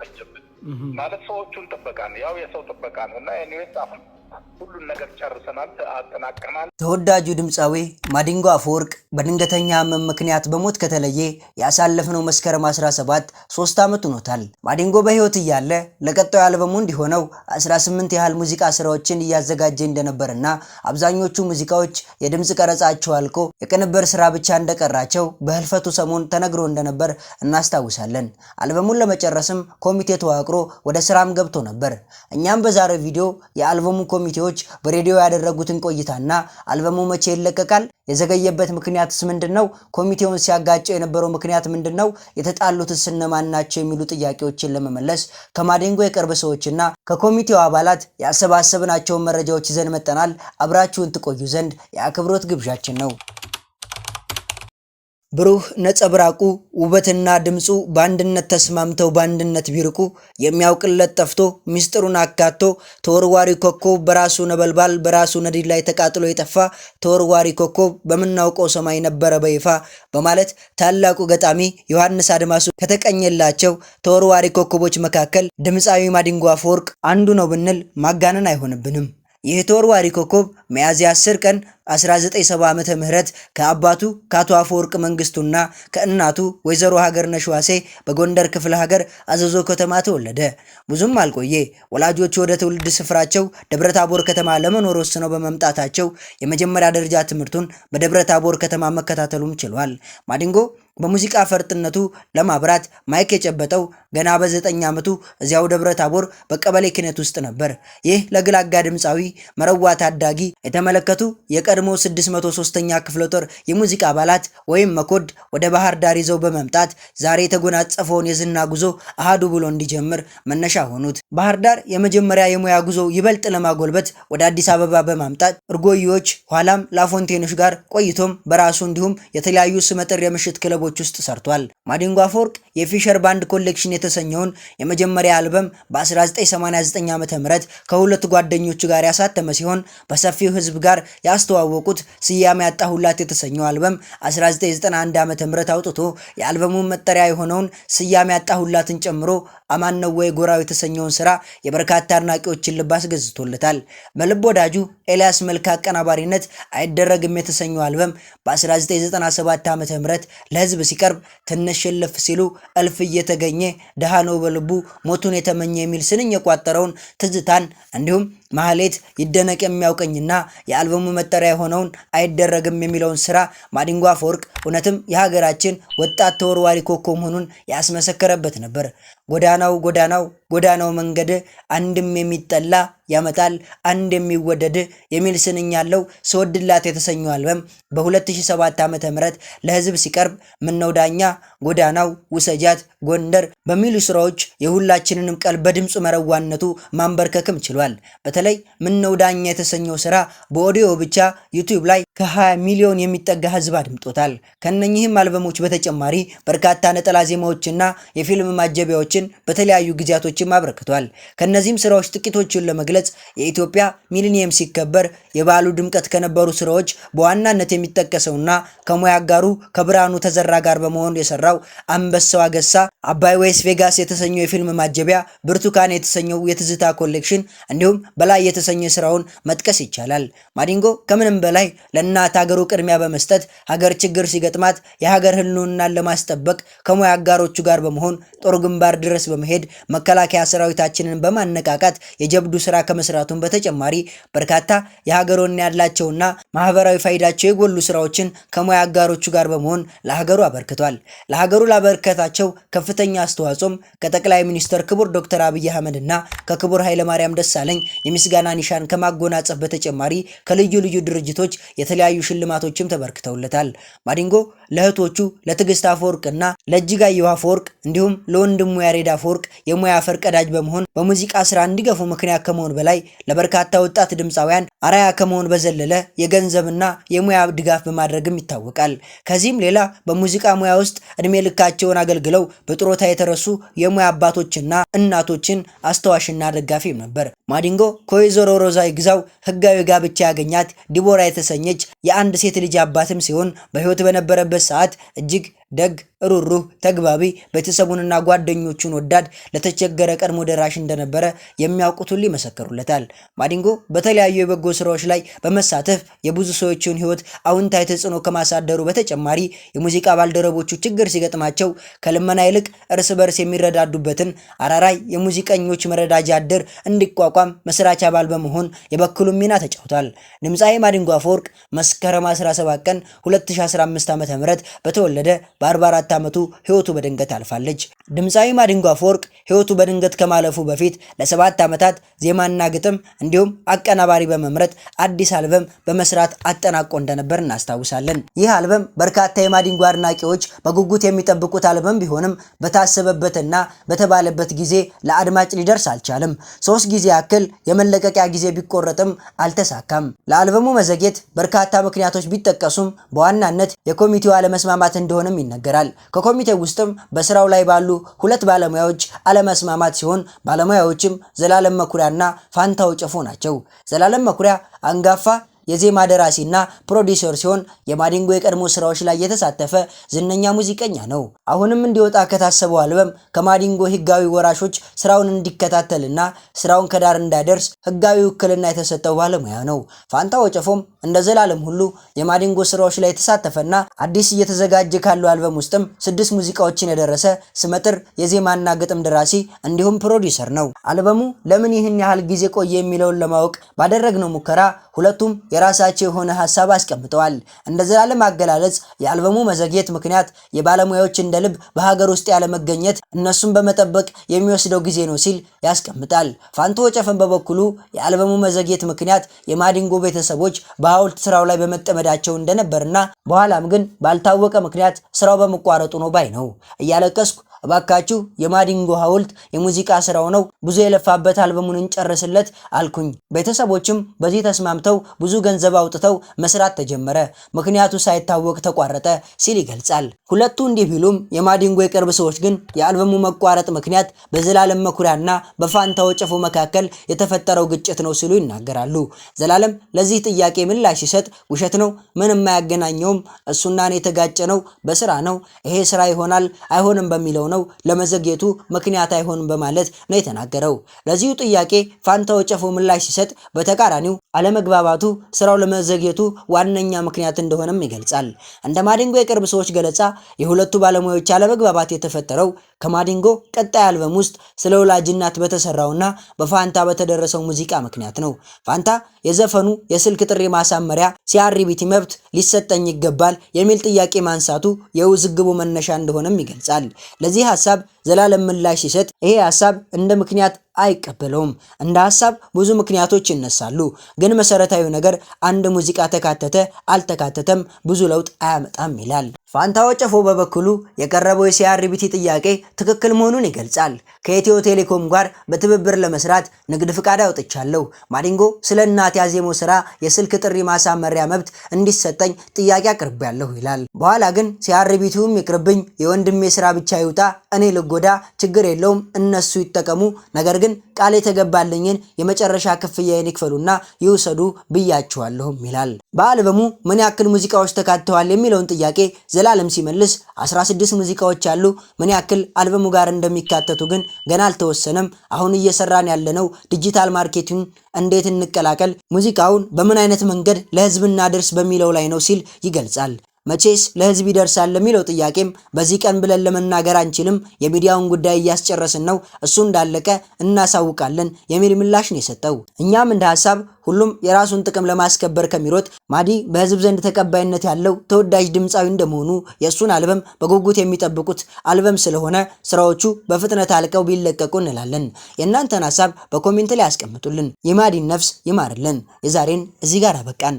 ፈጀብን ማለት ሰዎቹን ጥበቃ ነው ያው የሰው ጥበቃ ነውና ኤኒዌይስ አሁን ሁሉን ነገር ጨርሰናል አጠናቀናል። ተወዳጁ ድምጻዊ ማዲንጎ አፈወርቅ በድንገተኛ ህመም ምክንያት በሞት ከተለየ ያሳለፍነው መስከረም 17 3 ዓመት ሆኖታል። ማዲንጎ በህይወት እያለ ለቀጣዩ አልበሙ እንዲሆነው 18 ያህል ሙዚቃ ስራዎችን እያዘጋጀ እንደነበርና አብዛኞቹ ሙዚቃዎች የድምጽ ቀረጻቸው አልቆ የቅንብር ስራ ብቻ እንደቀራቸው በህልፈቱ ሰሞን ተነግሮ እንደነበር እናስታውሳለን። አልበሙን ለመጨረስም ኮሚቴ ተዋቅሮ ወደ ስራም ገብቶ ነበር። እኛም በዛሬው ቪዲዮ የአልበሙ ኮሚቴዎች በሬዲዮ ያደረጉትን ቆይታና አልበሙ መቼ ይለቀቃል፣ የዘገየበት ምክንያትስ ምንድነው፣ ኮሚቴውን ሲያጋጨው የነበረው ምክንያት ምንድነው፣ የተጣሉትስ እነማን ናቸው የሚሉ ጥያቄዎችን ለመመለስ ከማዲንጎ የቅርብ ሰዎችና ከኮሚቴው አባላት ያሰባሰብናቸው መረጃዎች ይዘን መጥተናል። አብራችሁን ትቆዩ ዘንድ የአክብሮት ግብዣችን ነው። ብሩህ ነጸብራቁ ውበትና ድምጹ በአንድነት ተስማምተው በአንድነት ቢርቁ የሚያውቅለት ጠፍቶ ሚስጥሩን አካቶ ተወርዋሪ ኮከብ በራሱ ነበልባል በራሱ ነዲድ ላይ ተቃጥሎ የጠፋ ተወርዋሪ ኮከብ በመናውቀው ሰማይ ነበረ በይፋ በማለት ታላቁ ገጣሚ ዮሐንስ አድማሱ ከተቀኘላቸው ተወርዋሪ ኮከቦች መካከል ድምጻዊ ማዲንጎ አፈወርቅ አንዱ ነው ብንል ማጋነን አይሆንብንም። ይህ ተወርዋሪ ኮከብ ሚያዝያ 10 ቀን 1970 ዓመተ ምህረት ከአባቱ ከአቶ አፈወርቅ መንግስቱና ከእናቱ ወይዘሮ ሀገርነሽ ዋሴ በጎንደር ክፍለ ሀገር አዘዞ ከተማ ተወለደ። ብዙም አልቆየ ወላጆቹ ወደ ትውልድ ስፍራቸው ደብረታቦር ከተማ ለመኖር ወስነው በመምጣታቸው የመጀመሪያ ደረጃ ትምህርቱን በደብረታቦር ከተማ መከታተሉም ችሏል። ማዲንጎ በሙዚቃ ፈርጥነቱ ለማብራት ማይክ የጨበጠው ገና በ9 ዓመቱ እዚያው ደብረታቦር በቀበሌ ኪነት ውስጥ ነበር። ይህ ለግላጋ ድምጻዊ መረዋ ታዳጊ የተመለከቱ የቀድሞ 603ኛ ክፍለ ጦር የሙዚቃ አባላት ወይም መኮድ ወደ ባህር ዳር ይዘው በመምጣት ዛሬ የተጎናጸፈውን የዝና ጉዞ አሃዱ ብሎ እንዲጀምር መነሻ ሆኑት። ባህር ዳር የመጀመሪያ የሙያ ጉዞ ይበልጥ ለማጎልበት ወደ አዲስ አበባ በማምጣት እርጎዮች ኋላም ላፎንቴኖች ጋር ቆይቶም በራሱ እንዲሁም የተለያዩ ስመጥር የምሽት ክለቦች ውስጥ ሰርቷል። ማዲንጎ አፈወርቅ የፊሸር ባንድ ኮሌክሽን የተሰኘውን የመጀመሪያ አልበም በ1989 ዓ.ም ከሁለት ጓደኞቹ ጋር ያሳተመ ሲሆን በሰፊው ህዝብ ጋር ያስተዋወቁት ስያሜ ያጣሁላት የተሰኘው አልበም 1991 ዓ.ም አውጥቶ የአልበሙን መጠሪያ የሆነውን ስያሜ ያጣሁላትን ጨምሮ አማን ነው ወይ ጎራው የተሰኘውን ስራ የበርካታ አድናቂዎችን ልብ አስገዝቶለታል። በልብ ወዳጁ ኤልያስ መልካ አቀናባሪነት አይደረግም የተሰኘው አልበም በ1997 ዓ.ም ለህዝብ ሲቀርብ ትንሽ እልፍ ሲሉ እልፍ እየተገኘ ደሃ ነው በልቡ ሞቱን የተመኘ የሚል ስንኝ የቋጠረውን ትዝታን እንዲሁም ማህሌት ይደነቅ የሚያውቀኝና የአልበሙ መጠሪያ የሆነውን አይደረግም የሚለውን ስራ ማዲንጎ አፈወርቅ እውነትም የሀገራችን ወጣት ተወርዋሪ ኮከብ መሆኑን ያስመሰከረበት ነበር። ጎዳናው ጎዳናው ጎዳናው መንገድ አንድም የሚጠላ ያመጣል አንድ የሚወደድ የሚል ስንኝ ያለው ስወድላት የተሰኘው አልበም በ2007 ዓ.ም ለህዝብ ሲቀርብ ምነው ዳኛ፣ ጎዳናው፣ ውሰጃት፣ ጎንደር በሚሉ ስራዎች የሁላችንንም ቀልብ በድምጹ መረዋነቱ ማንበርከክም ችሏል። በተለይ ምነው ዳኛ የተሰኘው ስራ በኦዲዮ ብቻ ዩቲዩብ ላይ ከ20 ሚሊዮን የሚጠጋ ህዝብ አድምጦታል። ከነኚህም አልበሞች በተጨማሪ በርካታ ነጠላ ዜማዎችና የፊልም ማጀቢያዎችን በተለያዩ ጊዜያቶችም አበርክቷል። ከነዚህም ስራዎች ጥቂቶቹን ለመግለጽ የኢትዮጵያ ሚሊኒየም ሲከበር የበዓሉ ድምቀት ከነበሩ ስራዎች በዋናነት የሚጠቀሰውና ከሙያ አጋሩ ከብርሃኑ ተዘራ ጋር በመሆን የሰራው አንበሳው አገሳ፣ አባይ ዌስ ቬጋስ የተሰኘው የፊልም ማጀቢያ፣ ብርቱካን የተሰኘው የትዝታ ኮሌክሽን እንዲሁም በላይ የተሰኘ ስራውን መጥቀስ ይቻላል። ማዲንጎ ከምንም በላይ ለእናት ሀገሩ ቅድሚያ በመስጠት ሀገር ችግር ሲገጥማት የሀገር ህልውናን ለማስጠበቅ ከሙያ አጋሮቹ ጋር በመሆን ጦር ግንባር ድረስ በመሄድ መከላከያ ሰራዊታችንን በማነቃቃት የጀብዱ ስራ ከመስራቱን በተጨማሪ በርካታ የሀገር ወኔ ያላቸውና ማህበራዊ ፋይዳቸው የጎሉ ስራዎችን ከሙያ አጋሮቹ ጋር በመሆን ለሀገሩ አበርክቷል። ለሀገሩ ላበረከታቸው ከፍተኛ አስተዋጽኦም ከጠቅላይ ሚኒስትር ክቡር ዶክተር አብይ አህመድና ከክቡር ኃይለማርያም ደሳለኝ የምስጋና ኒሻን ከማጎናጸፍ በተጨማሪ ከልዩ ልዩ ድርጅቶች የተለያዩ ሽልማቶችም ተበርክተውለታል። ማዲንጎ ለእህቶቹ ለትዕግስት አፈወርቅና ለእጅጋየሁ አፈወርቅ እንዲሁም ለወንድሙ ያሬድ አፈወርቅ የሙያ ፈርቀዳጅ በመሆን በሙዚቃ ስራ እንዲገፉ ምክንያት ከመሆን በላይ ለበርካታ ወጣት ድምፃውያን አራያ ከመሆን በዘለለ የገንዘብና የሙያ ድጋፍ በማድረግም ይታወቃል። ከዚህም ሌላ በሙዚቃ ሙያ ውስጥ እድሜ ልካቸውን አገልግለው በጥሮታ የተረሱ የሙያ አባቶችና እናቶችን አስተዋሽና ደጋፊም ነበር። ማዲንጎ ከወይዘሮ ሮዛ ይግዛው ህጋዊ ጋብቻ ያገኛት ዲቦራ የተሰኘች የአንድ ሴት ልጅ አባትም ሲሆን በህይወት በነበረበት ሰዓት እጅግ ደግ፣ ሩሩህ፣ ተግባቢ፣ ቤተሰቡንና ጓደኞቹን ወዳድ፣ ለተቸገረ ቀድሞ ደራሽ እንደነበረ የሚያውቁት ሁሉ ይመሰክሩለታል። ማዲንጎ በተለያዩ የበጎ ስራዎች ላይ በመሳተፍ የብዙ ሰዎችን ህይወት አዎንታዊ ተጽዕኖ ከማሳደሩ በተጨማሪ የሙዚቃ ባልደረቦቹ ችግር ሲገጥማቸው ከልመና ይልቅ እርስ በርስ የሚረዳዱበትን አራራይ የሙዚቀኞች መረዳጃ እድር እንዲቋቋም መስራች አባል በመሆን የበኩሉን ሚና ተጫውቷል። ድምፃዊ ማዲንጎ አፈወርቅ መስከረም 17 ቀን 2015 ዓ.ም በተወለደ በ44 ዓመቱ ህይወቱ በድንገት አልፋለች። ድምፃዊ ማዲንጎ አፈወርቅ ህይወቱ በድንገት ከማለፉ በፊት ለ7 ዓመታት ዜማና ግጥም እንዲሁም አቀናባሪ በመምረጥ አዲስ አልበም በመስራት አጠናቆ እንደነበር እናስታውሳለን። ይህ አልበም በርካታ የማዲንጎ አድናቂዎች በጉጉት የሚጠብቁት አልበም ቢሆንም በታሰበበትና በተባለበት ጊዜ ለአድማጭ ሊደርስ አልቻለም። 3 ጊዜ ያክል የመለቀቂያ ጊዜ ቢቆረጥም አልተሳካም። ለአልበሙ መዘግየት በርካታ ምክንያቶች ቢጠቀሱም በዋናነት የኮሚቴው አለመስማማት እንደሆነም ይነገራል። ከኮሚቴው ውስጥም በስራው ላይ ባሉ 2 ባለሙያዎች አለመስማማት ሲሆን ባለሙያዎችም ዘላለም መኩሪያና ፋንታው ጨፎ ናቸው። ዘላለም መኩሪያ አንጋፋ የዜማ ደራሲና ፕሮዲውሰር ሲሆን የማዲንጎ የቀድሞ ስራዎች ላይ የተሳተፈ ዝነኛ ሙዚቀኛ ነው። አሁንም እንዲወጣ ከታሰበው አልበም ከማዲንጎ ህጋዊ ወራሾች ስራውን እንዲከታተልና ስራውን ከዳር እንዳይደርስ ህጋዊ ውክልና የተሰጠው ባለሙያ ነው። ፋንታው ጨፎም እንደ ዘላለም ሁሉ የማዲንጎ ስራዎች ላይ የተሳተፈና አዲስ እየተዘጋጀ ካለው አልበም ውስጥም 6 ሙዚቃዎችን የደረሰ ስመጥር የዜማና ግጥም ደራሲ እንዲሁም ፕሮዲውሰር ነው። አልበሙ ለምን ይህን ያህል ጊዜ ቆየ የሚለውን ለማወቅ ባደረግነው ሙከራ ሁለቱም የራሳቸው የሆነ ሐሳብ አስቀምጠዋል። እንደ ዘላለም አገላለጽ የአልበሙ መዘግየት ምክንያት የባለሙያዎች እንደ ልብ በሀገር ውስጥ ያለ መገኘት እነሱን በመጠበቅ የሚወስደው ጊዜ ነው ሲል ያስቀምጣል። ፋንታው ጨፎን በበኩሉ የአልበሙ መዘግየት ምክንያት የማዲንጎ ቤተሰቦች በሐውልት ስራው ላይ በመጠመዳቸው እንደነበርና በኋላም ግን ባልታወቀ ምክንያት ስራው በመቋረጡ ነው ባይ ነው። እያለቀስኩ እባካችሁ የማዲንጎ ሐውልት የሙዚቃ ስራው ነው፣ ብዙ የለፋበት አልበሙን እንጨርስለት አልኩኝ። ቤተሰቦችም በዚህ ተስማምተው ብዙ ገንዘብ አውጥተው መስራት ተጀመረ፣ ምክንያቱ ሳይታወቅ ተቋረጠ ሲል ይገልጻል። ሁለቱ እንዲህ ቢሉም የማዲንጎ የቅርብ ሰዎች ግን የአልበሙ መቋረጥ ምክንያት በዘላለም መኩሪያና በፋንታው ጨፎ መካከል የተፈጠረው ግጭት ነው ሲሉ ይናገራሉ። ዘላለም ለዚህ ጥያቄ ምላሽ ሲሰጥ ውሸት ነው፣ ምንም አያገናኘውም፣ እሱና እኔ የተጋጨ ነው በስራ ነው፣ ይሄ ስራ ይሆናል አይሆንም በሚለው ነው፣ ለመዘግየቱ ምክንያት አይሆንም በማለት ነው የተናገረው። ለዚሁ ጥያቄ ፋንታው ጨፎ ምላሽ ሲሰጥ በተቃራኒው አለመግባባቱ ስራው ለመዘግየቱ ዋነኛ ምክንያት እንደሆነም ይገልጻል። እንደ ማዲንጎ የቅርብ ሰዎች ገለጻ የሁለቱ ባለሙያዎች አለመግባባት የተፈጠረው ከማዲንጎ ቀጣይ አልበም ውስጥ ስለ ወላጅ እናት በተሰራውና በፋንታ በተደረሰው ሙዚቃ ምክንያት ነው። ፋንታ የዘፈኑ የስልክ ጥሪ ማሳመሪያ ሲአርቢቲ መብት ሊሰጠኝ ይገባል የሚል ጥያቄ ማንሳቱ የውዝግቡ መነሻ እንደሆነም ይገልጻል። ለዚህ ሐሳብ ዘላለም ምላሽ ሲሰጥ ይሄ ሐሳብ እንደ ምክንያት አይቀበለውም። እንደ ሐሳብ ብዙ ምክንያቶች ይነሳሉ፣ ግን መሰረታዊ ነገር አንድ ሙዚቃ ተካተተ አልተካተተም ብዙ ለውጥ አያመጣም ይላል። ፋንታው ጨፎ በበኩሉ የቀረበው የሲአርቢቲ ጥያቄ ትክክል መሆኑን ይገልጻል። ከኢትዮ ቴሌኮም ጋር በትብብር ለመስራት ንግድ ፍቃድ አውጥቻለሁ። ማዲንጎ ስለ እናት ያዜመው ስራ የስልክ ጥሪ ማሳመሪያ መብት እንዲሰጠኝ ጥያቄ አቅርቤያለሁ ይላል። በኋላ ግን ሲአርቢቲውም ይቅርብኝ፣ የወንድሜ ስራ ብቻ ይውጣ፣ እኔ ልጎዳ፣ ችግር የለውም እነሱ ይጠቀሙ፣ ነገር ግን ቃል የተገባልኝን የመጨረሻ ክፍያዬን ይክፈሉና ይውሰዱ ብያቸዋለሁም ይላል። በአልበሙ ምን ያክል ሙዚቃዎች ተካተዋል የሚለውን ጥያቄ ዘላለም ሲመልስ 16 ሙዚቃዎች አሉ። ምን ያክል አልበሙ ጋር እንደሚካተቱ ግን ገና አልተወሰነም። አሁን እየሰራን ያለነው ዲጂታል ማርኬቲንግ እንዴት እንቀላቀል፣ ሙዚቃውን በምን አይነት መንገድ ለህዝብ እናደርስ በሚለው ላይ ነው ሲል ይገልጻል። መቼስ ለህዝብ ይደርሳል ለሚለው ጥያቄም በዚህ ቀን ብለን ለመናገር አንችልም፣ የሚዲያውን ጉዳይ እያስጨረስን ነው፣ እሱ እንዳለቀ እናሳውቃለን የሚል ምላሽ ነው የሰጠው። እኛም እንደ ሐሳብ ሁሉም የራሱን ጥቅም ለማስከበር ከሚሮጥ ማዲ በህዝብ ዘንድ ተቀባይነት ያለው ተወዳጅ ድምፃዊ እንደመሆኑ የእሱን አልበም በጉጉት የሚጠብቁት አልበም ስለሆነ ስራዎቹ በፍጥነት አልቀው ቢለቀቁ እንላለን። የእናንተን ሐሳብ በኮሜንት ላይ ያስቀምጡልን። የማዲን ነፍስ ይማርልን። የዛሬን እዚህ ጋር አበቃን።